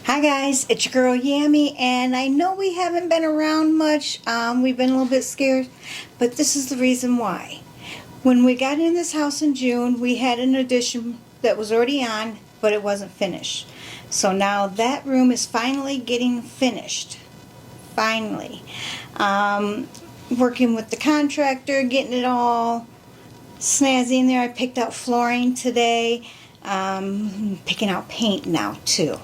Hi guys, it's your girl Yammi, and I know we haven't been around much. We've been a little bit scared, but this is the reason why. When we got in this house in June, we had an addition that was already on, but it wasn't finished. So now that room is finally getting finished. Finally. Working with the contractor, getting it all snazzy in there. I picked out flooring today. Picking out paint now too.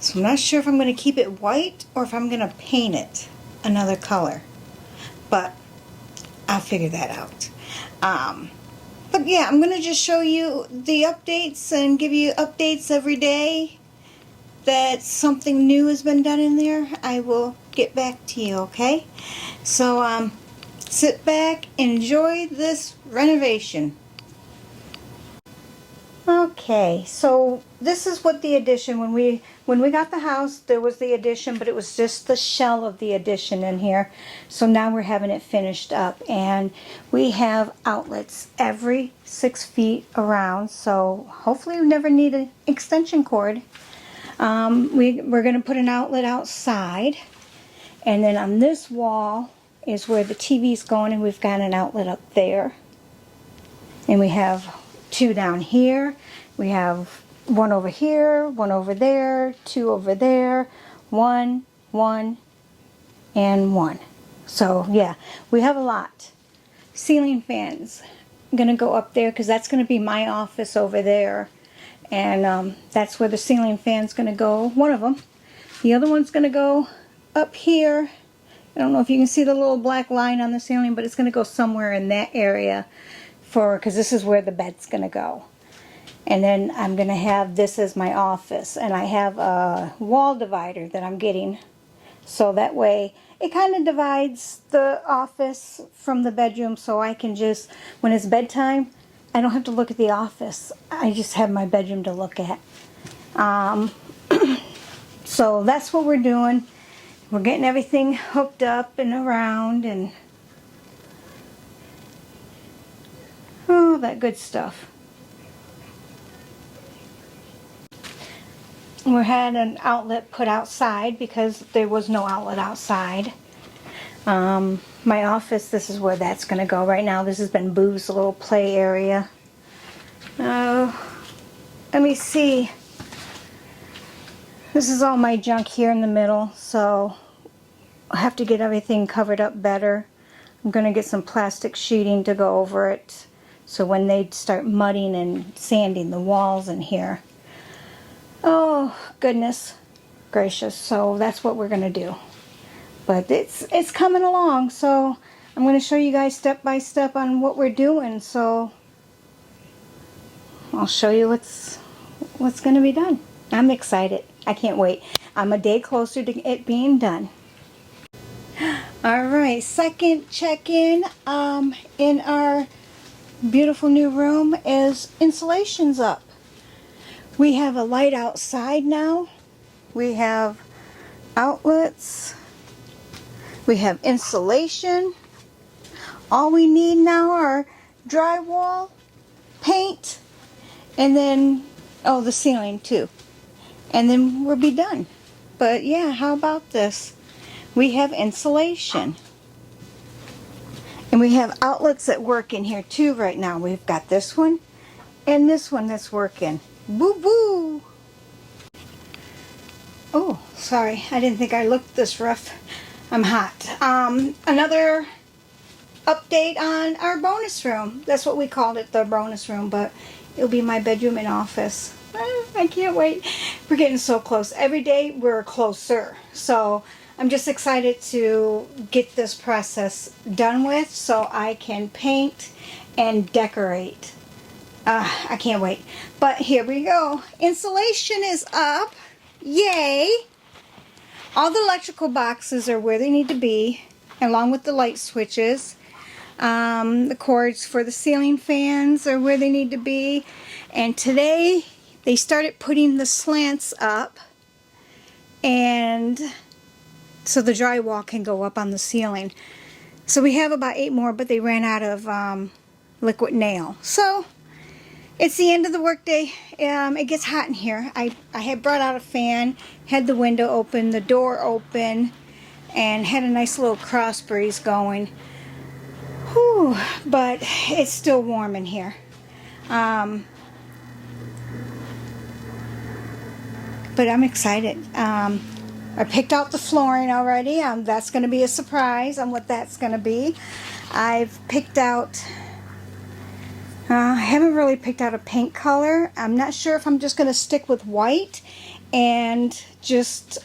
So I'm not sure if I'm going to keep it white or if I'm going to paint it another color. But I'll figure that out. But yeah, I'm going to just show you the updates and give you updates every day that something new has been done in there. I will get back to you, okay? So sit back, enjoy this renovation. Okay, so this is what the addition, when we got the house, there was the addition, but it was just the shell of the addition in here. So now we're having it finished up, and we have outlets every 6 feet around, so hopefully we never need an extension cord. We're going to put an outlet outside, and then on this wall is where the TV's going, and we've got an outlet up there. And we have 2 down here. We have 1 over here, 1 over there, 2 over there, 1, 1, and 1. So yeah, we have a lot. Ceiling fans. I'm going to go up there because that's going to be my office over there. And that's where the ceiling fan's going to go. One of them. The other one's going to go up here. I don't know if you can see the little black line on the ceiling, but it's going to go somewhere in that area. Because this is where the bed's going to go. And then I'm going to have this as my office. And I have a wall divider that I'm getting. So that way it kind of divides the office from the bedroom, so I can just, when it's bedtime, I don't have to look at the office. I just have my bedroom to look at. So that's what we're doing. We're getting everything hooked up and around and all that good stuff. We had an outlet put outside because there was no outlet outside. My office, this is where that's going to go right now. This has been Boo's little play area. Let me see. This is all my junk here in the middle, so I have to get everything covered up better. I'm going to get some plastic sheeting to go over it. So when they start mudding and sanding the walls in here. Oh, goodness gracious. So that's what we're going to do. But it's coming along. So I'm going to show you guys step by step on what we're doing. So I'll show you what's going to be done. I'm excited. I can't wait. I'm a day closer to it being done. Alright, second check-in in our beautiful new room is insulation's up. We have a light outside now. We have outlets. We have insulation. All we need now are drywall, paint, and then, oh, the ceiling too. And then we'll be done. But yeah, how about this? We have insulation. And we have outlets that work in here too right now. We've got this one and this one that's working. Boo boo! Oh, sorry. I didn't think I looked this rough. I'm hot. Another update on our bonus room. That's what we called it, the bonus room, but it'll be my bedroom and office. I can't wait. We're getting so close. Every day we're closer. So I'm just excited to get this process done with so I can paint and decorate. I can't wait. But here we go. Insulation is up. Yay! All the electrical boxes are where they need to be, along with the light switches. The cords for the ceiling fans are where they need to be. And today they started putting the slants up, and so the drywall can go up on the ceiling. So we have about 8 more, but they ran out of liquid nail. So It's the end of the workday. It gets hot in here. I had brought out a fan, had the window open, the door open, and had a nice little cross breeze going. Whew, but it's still warm in here. But I'm excited. I picked out the flooring already. That's going to be a surprise on what that's going to be. I've picked out, I haven't really picked out a paint color. I'm not sure if I'm just going to stick with white and just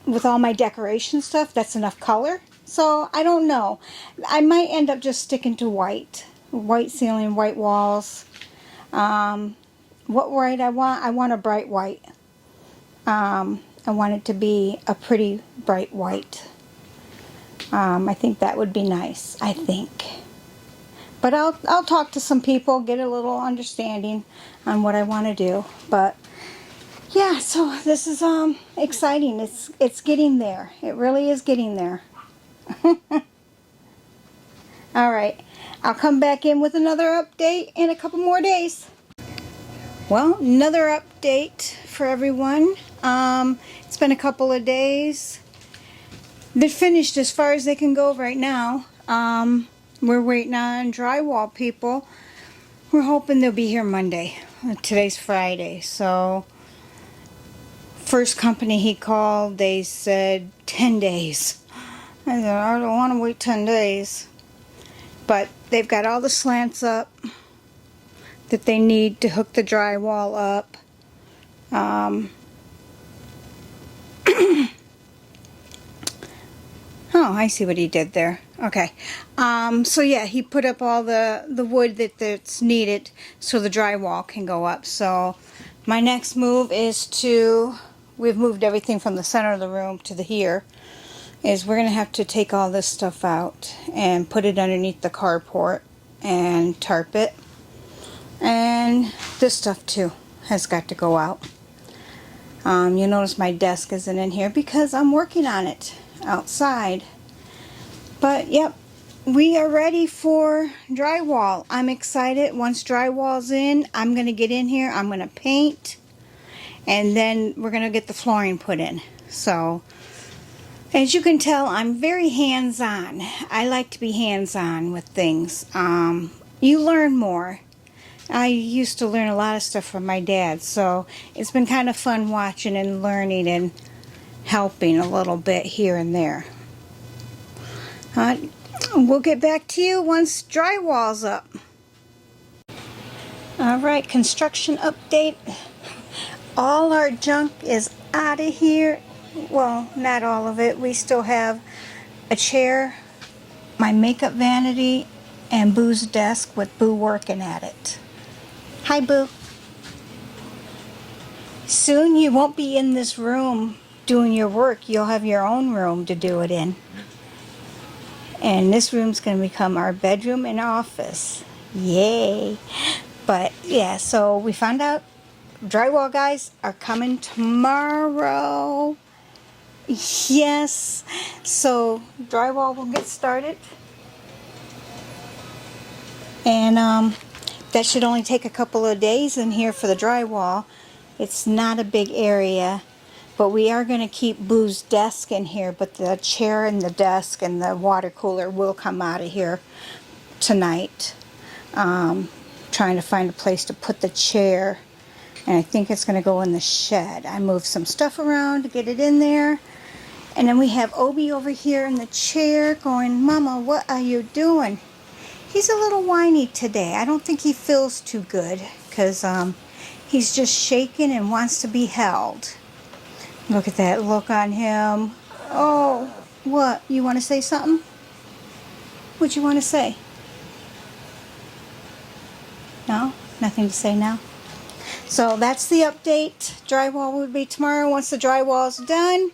with all my decoration stuff, that's enough color. So I don't know. I might end up just sticking to white. White ceiling, white walls. What white I want a bright white. I want it to be a pretty bright white. I think that would be nice, I think. But I'll talk to some people, get a little understanding on what I want to do. But yeah, so this is exciting. It's getting there. It really is getting there. All right, I'll come back in with another update in a couple more days. Well, another update for everyone. It's been a couple of days. They're finished as far as they can go right now. We're waiting on drywall people. We're hoping they'll be here Monday. Today's Friday, so first company he called, they said 10 days. I said, I don't want to wait 10 days. But they've got all the slants up that they need to hook the drywall up. Oh, I see what he did there. Okay. So yeah, he put up all the wood that's needed so the drywall can go up. So my next move is we've moved everything from the center of the room to here, is we're going to have to take all this stuff out and put it underneath the carport and tarp it. And this stuff too has got to go out. You notice my desk isn't in here because I'm working on it outside. But yep, we are ready for drywall. I'm excited. Once drywall's in, I'm going to get in here, I'm going to paint, and then we're going to get the flooring put in. So as you can tell, I'm very hands-on. I like to be hands-on with things. You learn more. I used to learn a lot of stuff from my dad, so it's been kind of fun watching and learning and helping a little bit here and there. We'll get back to you once drywall's up. Alright, construction update. All our junk is out of here. Well, not all of it. We still have a chair, my makeup vanity, and Boo's desk with Boo working at it. Hi, Boo. Soon you won't be in this room doing your work. You'll have your own room to do it in. And this room's going to become our bedroom and office. Yay. But yeah, so we found out drywall guys are coming tomorrow. Yes. So drywall will get started. And that should only take a couple of days in here for the drywall. It's not a big area, but we are going to keep Boo's desk in here, but the chair and the desk and the water cooler will come out of here tonight. Trying to find a place to put the chair, and I think it's going to go in the shed. I moved some stuff around to get it in there. And then we have Obi over here in the chair going, Mama, what are you doing? He's a little whiny today. I don't think he feels too good because he's just shaking and wants to be held. Look at that look on him. Oh, what? You want to say something? What you want to say? No? Nothing to say now? So that's the update. Drywall will be tomorrow. Once the drywall's done,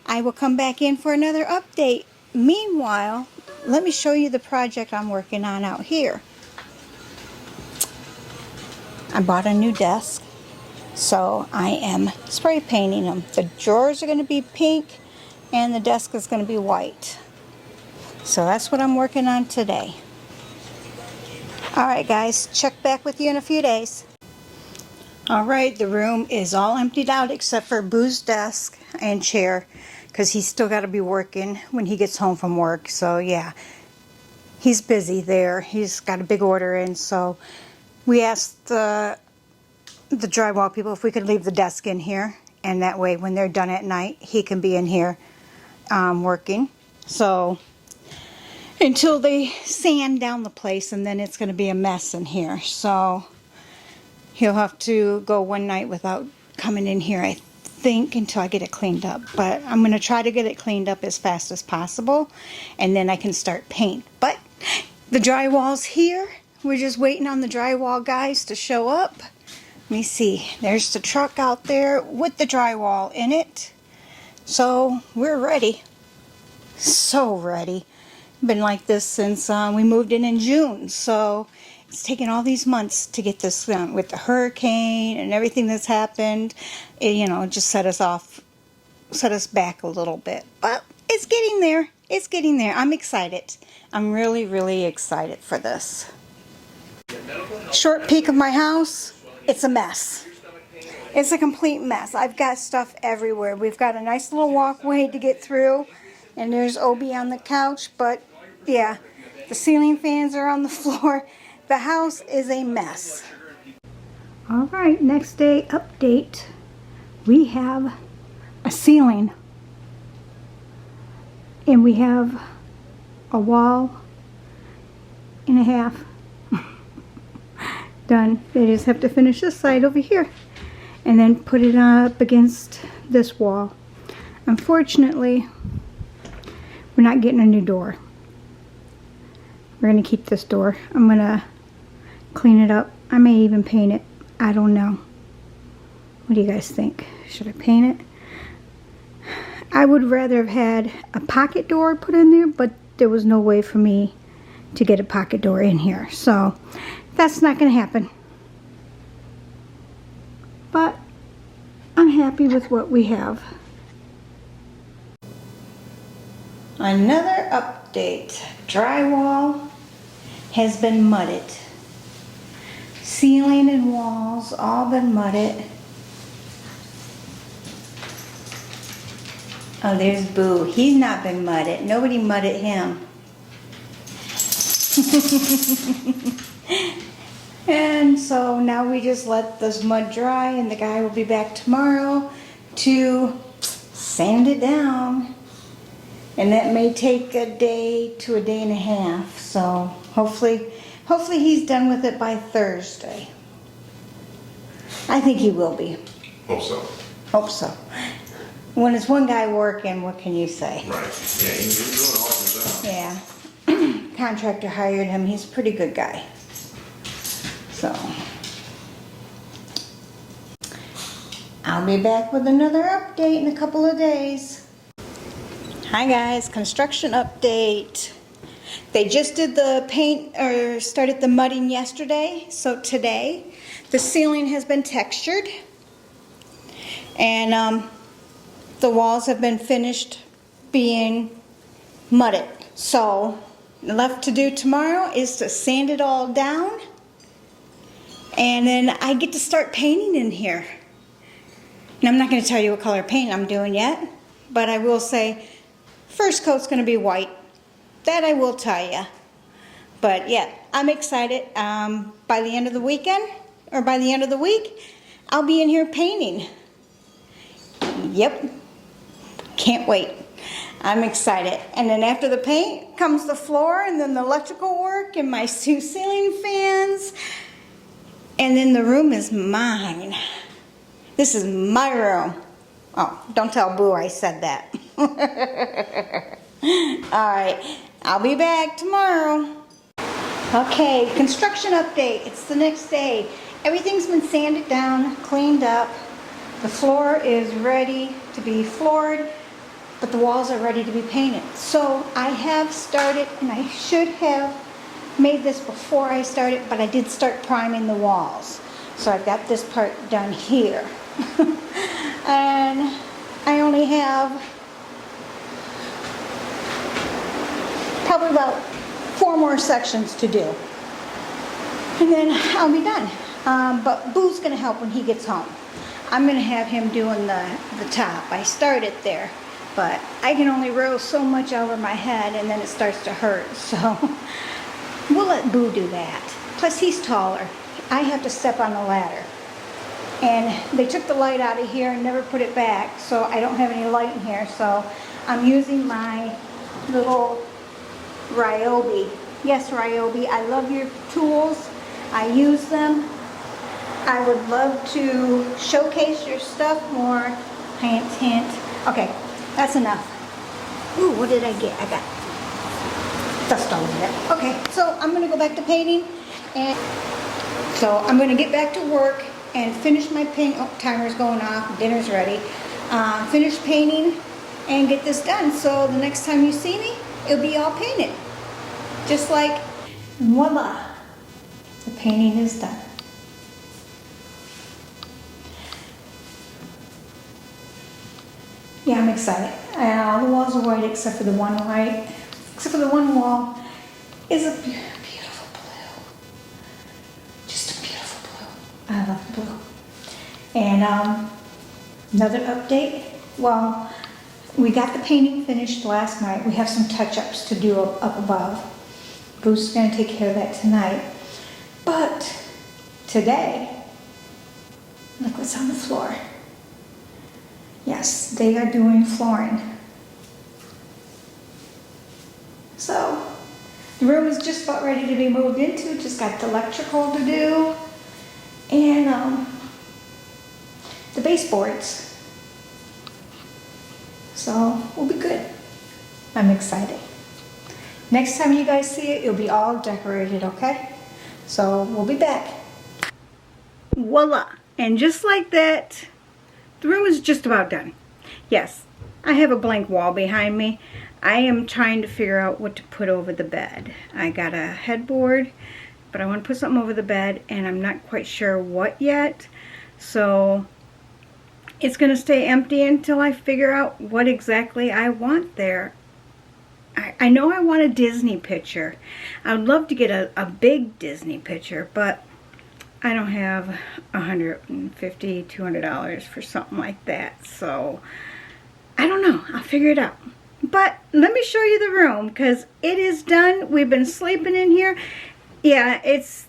I will come back in for another update. Meanwhile, let me show you the project I'm working on out here. I bought a new desk, so I am spray painting them. The drawers are going to be pink and the desk is going to be white. So that's what I'm working on today. Alright guys, check back with you in a few days. Alright, the room is all emptied out except for Boo's desk and chair, because he's still got to be working when he gets home from work. So yeah, he's busy there. He's got a big order in, so we asked the drywall people if we could leave the desk in here, and that way when they're done at night he can be in here working. So until they sand down the place, and then it's going to be a mess in here. So he'll have to go one night without coming in here, I think, until I get it cleaned up. But I'm going to try to get it cleaned up as fast as possible, and then I can start paint. But the drywall's here. We're just waiting on the drywall guys to show up. Let me see. There's the truck out there with the drywall in it. So we're ready. So ready. Been like this since we moved in June. So it's taken all these months to get this done. With the hurricane and everything that's happened, it, you know, just set us back a little bit. But it's getting there. It's getting there. I'm excited. I'm really, really excited for this. Short peek of my house. It's a mess. It's a complete mess. I've got stuff everywhere. We've got a nice little walkway to get through, and there's Obi on the couch, but yeah, the ceiling fans are on the floor. The house is a mess. Alright, next day update. We have a ceiling, and we have a wall and a half done. They just have to finish this side over here and then put it up against this wall. Unfortunately, we're not getting a new door. We're going to keep this door. I'm going to clean it up. I may even paint it. I don't know. What do you guys think? Should I paint it? I would rather have had a pocket door put in there, but there was no way for me to get a pocket door in here. So that's not going to happen. But I'm happy with what we have. Another update. Drywall has been mudded. Ceiling and walls all been mudded. Oh, there's Boo. He's not been mudded. Nobody mudded him. And so now we just let this mud dry, and the guy will be back tomorrow to sand it down. And that may take a day to a day and a half. So hopefully he's done with it by Thursday. I think he will be. Hope so. Hope so. When it's one guy working, what can you say? Right. Yeah, he's doing awesome stuff. Yeah. Contractor hired him. He's a pretty good guy. So I'll be back with another update in a couple of days. Hi guys, construction update. They just did the paint, or started the mudding yesterday. So today the ceiling has been textured, and the walls have been finished being mudded. So left to do tomorrow is to sand it all down, and then I get to start painting in here. Now I'm not going to tell you what color paint I'm doing yet, but I will say first coat's going to be white. That I will tell you. But yeah, I'm excited. By the end of the weekend, or by the end of the week, I'll be in here painting. Yep. Can't wait. I'm excited. And then after the paint comes the floor, and then the electrical work, and my two ceiling fans. And then the room is mine. This is my room. Oh, don't tell Boo I said that. Alright, I'll be back tomorrow. Okay, construction update. It's the next day. Everything's been sanded down, cleaned up. The floor is ready to be floored, but the walls are ready to be painted. So I have started, and I should have made this before I started, but I did start priming the walls. So I've got this part done here. And I only have probably about 4 more sections to do. And then I'll be done. But Boo's gonna help when he gets home. I'm gonna have him doing the top. I started there, but I can only roll so much over my head and then it starts to hurt. So we'll let Boo do that. Plus he's taller. I have to step on the ladder. And they took the light out of here and never put it back, so I don't have any light in here. So I'm using my little Ryobi. Yes, Ryobi, I love your tools. I use them. I would love to showcase your stuff more. Hint, hint. Okay, that's enough. Ooh, what did I get? I got dust all over it. Okay, so I'm gonna go back to painting, and so I'm gonna get back to work and finish my paint. Oh, timer's going off, dinner's ready. Finish painting and get this done. So the next time you see me, it'll be all painted. Just like, voila, the painting is done. Yeah, I'm excited. All the walls are white except for the one white. Except for the one wall is a beautiful blue. Just a beautiful blue. I love blue. And another update. Well, we got the painting finished last night. We have some touch-ups to do up above. Bruce is going to take care of that tonight. But today, look what's on the floor. Yes, they are doing flooring. So, the room is just about ready to be moved into. Just got the electrical to do. And the baseboards. So, we'll be good. I'm excited. Next time you guys see it, it'll be all decorated, okay? So, we'll be back. Voila! And just like that, the room is just about done. Yes, I have a blank wall behind me. I am trying to figure out what to put over the bed. I got a headboard, but I want to put something over the bed, and I'm not quite sure what yet. So it's going to stay empty until I figure out what exactly I want there. I know I want a Disney picture. I would love to get a big Disney picture, but I don't have $150, $200 for something like that. So I don't know. I'll figure it out. But let me show you the room because it is done. We've been sleeping in here. Yeah, it's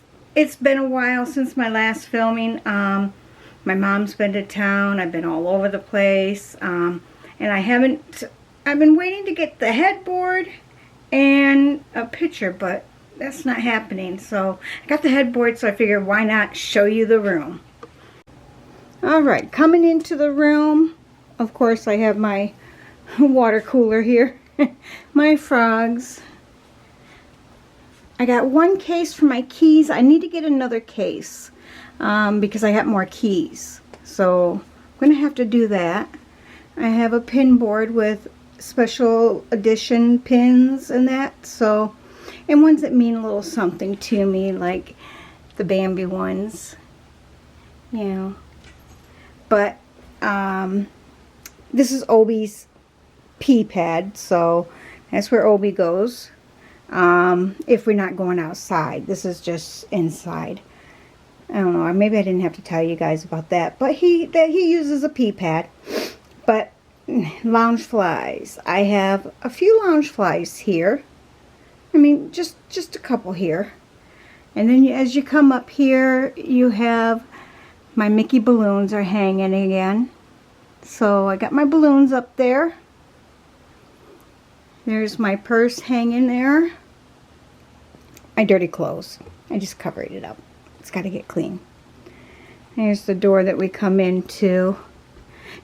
been a while since my last filming. My mom's been to town. I've been all over the place. And I've been waiting to get the headboard and a picture, but that's not happening. So I got the headboard, so I figured why not show you the room. Alright, coming into the room, of course I have my water cooler here. My frogs. I got one case for my keys. I need to get another case because I got more keys. So I'm going to have to do that. I have a pin board with special edition pins and that. So, and ones that mean a little something to me, like the Bambi ones. You know. But this is Obi's pee pad, so that's where Obi goes if we're not going outside. This is just inside. I don't know, maybe I didn't have to tell you guys about that, but he uses a pee pad. But lounge flies, I have a few lounge flies here. I mean, just a couple here. And then as you come up here, you have my Mickey balloons are hanging again. So I got my balloons up there. There's my purse hanging there. My dirty clothes. I just covered it up. It's got to get clean. There's the door that we come into.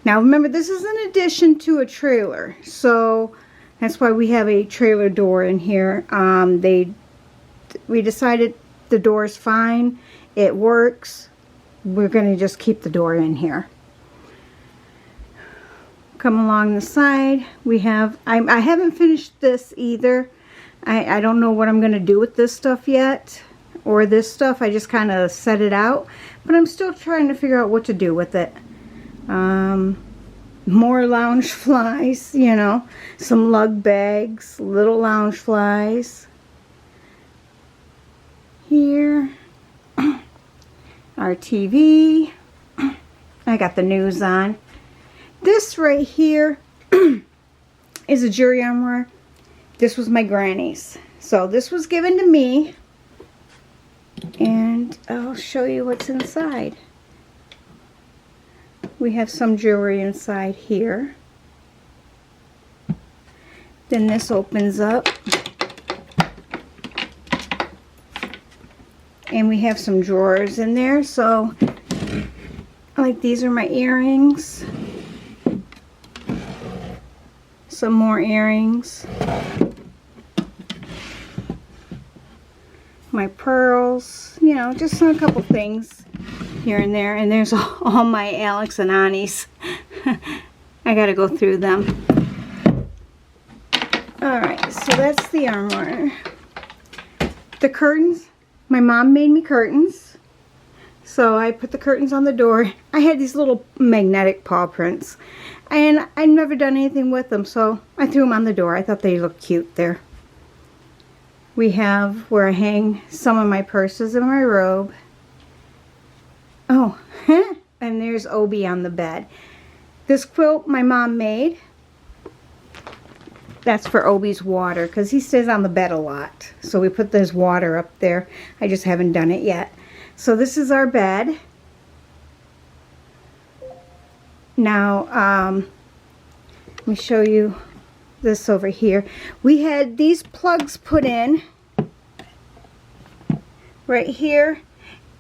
Now remember, this is in addition to a trailer. So that's why we have a trailer door in here. We decided the door is fine. It works. We're going to just keep the door in here. Come along the side, we have, I haven't finished this either. I don't know what I'm going to do with this stuff yet, or this stuff. I just kind of set it out, but I'm still trying to figure out what to do with it. More lounge flies, you know, some lug bags, little lounge flies. Here, our TV. I got the news on. This right here is a jewelry armoire. This was my granny's. So this was given to me. And I'll show you what's inside. We have some jewelry inside here. Then this opens up. And we have some drawers in there. So, like, these are my earrings. Some more earrings. My pearls. You know, just a couple things here and there. And there's all my Alex and Annie's. I gotta go through them. Alright, so that's the armoire. The curtains. My mom made me curtains, so I put the curtains on the door. I had these little magnetic paw prints, and I'd never done anything with them, so I threw them on the door. I thought they looked cute there. We have where I hang some of my purses and my robe. Oh, and there's Obi on the bed. This quilt my mom made. That's for Obi's water, because he stays on the bed a lot. So we put this water up there. I just haven't done it yet. So this is our bed. Now, let me show you this over here. We had these plugs put in. Right here,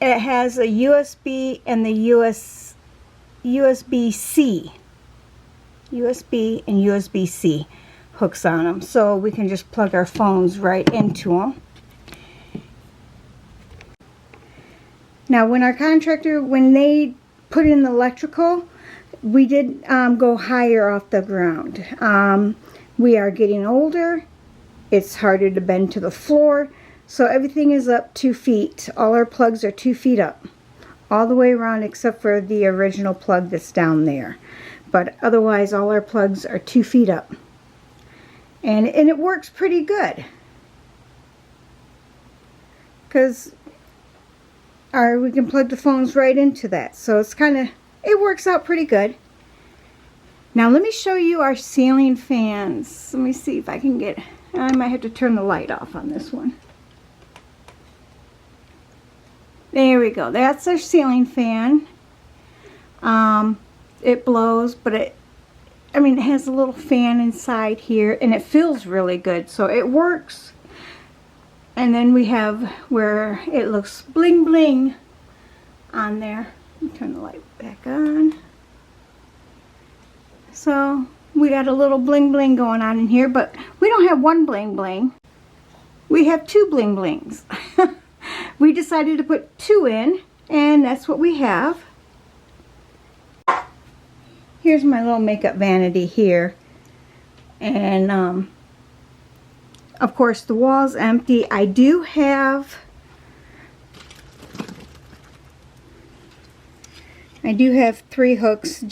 it has a USB and the USB-C. USB and USB-C. Hooks on them, so we can just plug our phones right into them. Now when our contractor, when they put in the electrical, we did go higher off the ground. We are getting older, it's harder to bend to the floor, so everything is up 2 feet. All our plugs are 2 feet up, all the way around except for the original plug that's down there. But otherwise all our plugs are 2 feet up. And it works pretty good, because we can plug the phones right into that. So it's it works out pretty good. Now let me show you our ceiling fans. Let me see if I can get, I might have to turn the light off on this one. There we go. That's our ceiling fan. It blows, but it has a little fan inside here, and it feels really good, so it works. And then we have where it looks bling bling on there. Turn the light back on. So we got a little bling bling going on in here, but we don't have one bling bling. We have 2 bling blings. We decided to put 2 in, and that's what we have. Here's my little makeup vanity here. And, of course, the wall's empty. I do have 3 hooks.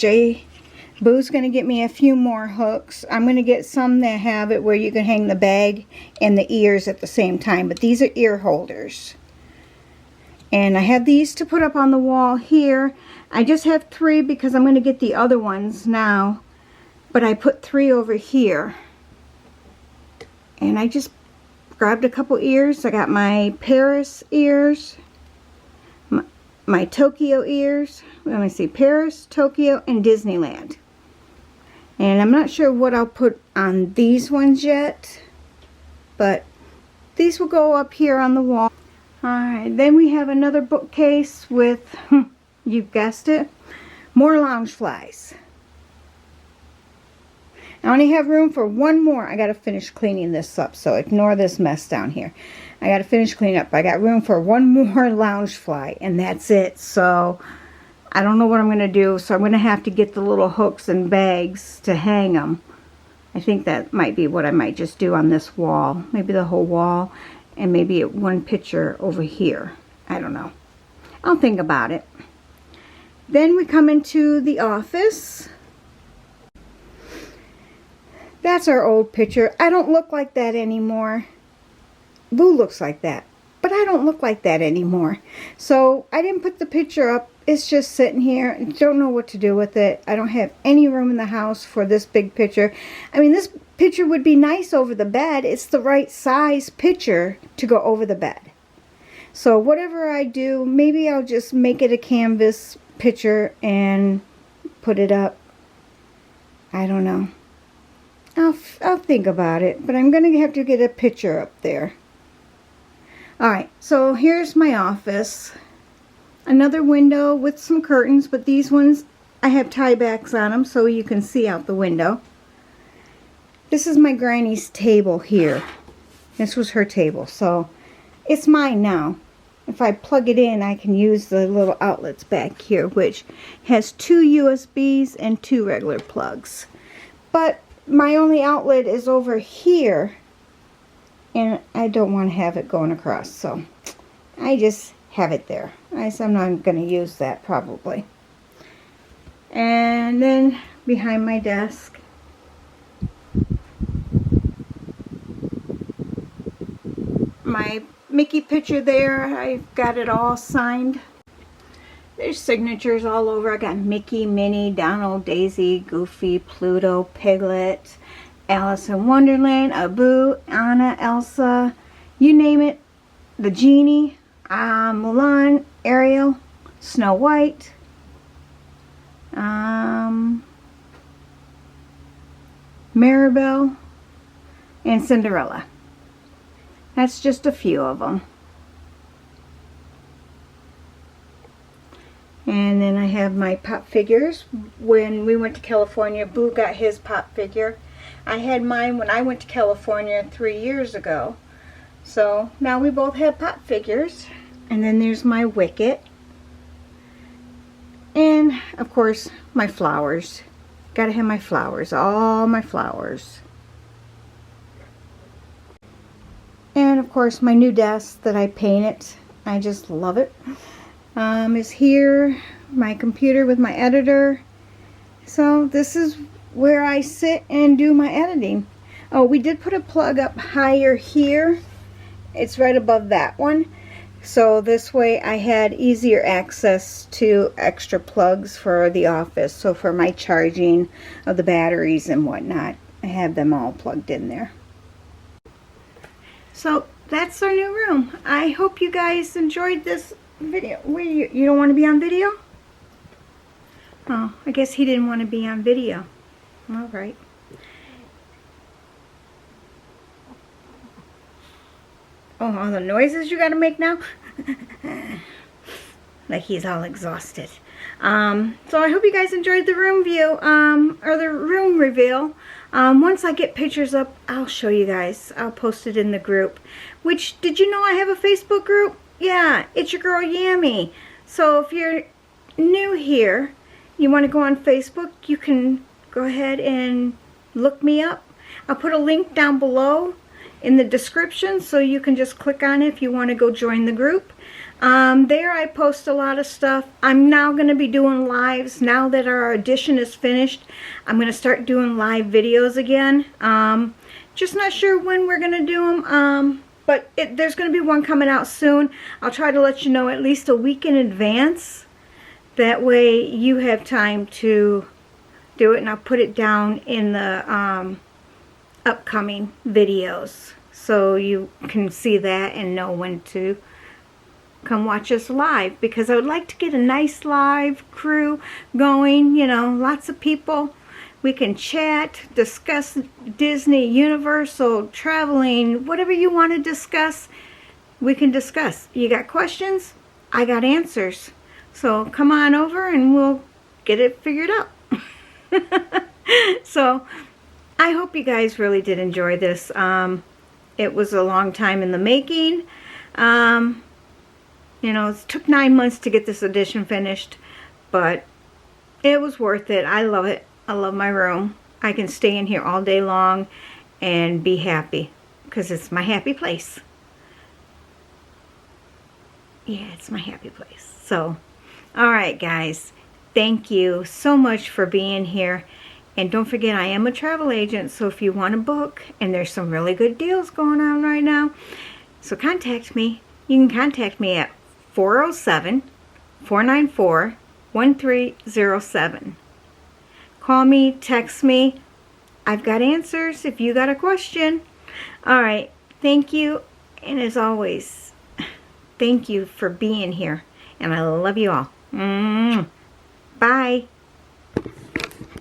Boo's going to get me a few more hooks. I'm going to get some that have it where you can hang the bag and the ears at the same time. But these are ear holders. And I have these to put up on the wall here. I just have 3 because I'm going to get the other ones now. But I put 3 over here. And I just grabbed a couple ears. I got my Paris ears. My Tokyo ears. Let me see. Paris, Tokyo, and Disneyland. And I'm not sure what I'll put on these ones yet. But these will go up here on the wall. Alright, then we have another bookcase with, you've guessed it, more Loungeflies. I only have room for 1 more. I got to finish cleaning this up, so ignore this mess down here. I got to finish cleaning up. I got room for 1 more Loungefly, and that's it. So I don't know what I'm going to do, so I'm going to have to get the little hooks and bags to hang them. I think that might be what I might just do on this wall. Maybe the whole wall. And maybe 1 picture over here. I don't know. I'll think about it. Then we come into the office. That's our old picture. I don't look like that anymore. Boo looks like that. but I don't look like that anymore. So I didn't put the picture up. It's just sitting here. I don't know what to do with it. I don't have any room in the house for this big picture. I mean, this picture would be nice over the bed. It's the right size picture to go over the bed. So whatever I do, maybe I'll just make it a canvas picture and put it up. I don't know. I'll think about it, but I'm going to have to get a picture up there. Alright, so here's my office. Another window with some curtains, but these ones I have tie backs on them so you can see out the window. This is my granny's table here. This was her table, so it's mine now. If I plug it in, I can use the little outlets back here, which has 2 USBs and 2 regular plugs. But my only outlet is over here, and I don't want to have it going across, so I just have it there. I'm not going to use that probably. And then behind my desk, my Mickey picture there, I've got it all signed. There's signatures all over. I got Mickey, Minnie, Donald, Daisy, Goofy, Pluto, Piglet, Alice in Wonderland, Abu, Anna, Elsa, you name it. The Genie, Mulan, Ariel, Snow White, Maribel, and Cinderella. That's just a few of them. And then I have my pop figures. When we went to California, Boo got his pop figure. I had mine when I went to California 3 years ago. So now we both have pop figures. And then there's my Wicket. And of course my flowers. Gotta have my flowers, all my flowers. And of course my new desk that I painted. I just love it. Is here, my computer with my editor. So this is where I sit and do my editing. Oh, we did put a plug up higher here. It's right above that one. So this way I had easier access to extra plugs for the office. So for my charging of the batteries and whatnot, I have them all plugged in there. So that's our new room. I hope you guys enjoyed this video. Wait, you don't want to be on video? Oh, I guess he didn't want to be on video. All right. Oh, all the noises you got to make now? Like he's all exhausted. So I hope you guys enjoyed the room view, or the room reveal. Once I get pictures up, I'll show you guys. I'll post it in the group. Which, did you know I have a Facebook group? Yeah, it's your girl Yammi. So if you're new here, you want to go on Facebook, you can go ahead and look me up. I'll put a link down below in the description, so you can just click on it if you want to go join the group. There I post a lot of stuff. I'm now going to be doing lives. Now that our audition is finished, I'm going to start doing live videos again. Just not sure when we're going to do them. But there's going to be one coming out soon. I'll try to let you know at least a week in advance. That way you have time to do it, and I'll put it down in the upcoming videos. So you can see that and know when to come watch us live. Because I would like to get a nice live crew going. You know, lots of people. We can chat, discuss Disney, Universal, traveling, whatever you want to discuss, we can discuss. You got questions? I got answers. So come on over and we'll get it figured out. So I hope you guys really did enjoy this. It was a long time in the making. You know, it took 9 months to get this audition finished, but it was worth it. I love it. I love my room. I can stay in here all day long and be happy because it's my happy place. Yeah, it's my happy place. So, alright guys, thank you so much for being here. And don't forget, I am a travel agent, so if you want to book, and there's some really good deals going on right now, so contact me. you can contact me at 407-494-1307. Call me, text me. I've got answers if you got a question. All right. Thank you. And as always, thank you for being here. And I love you all. Bye.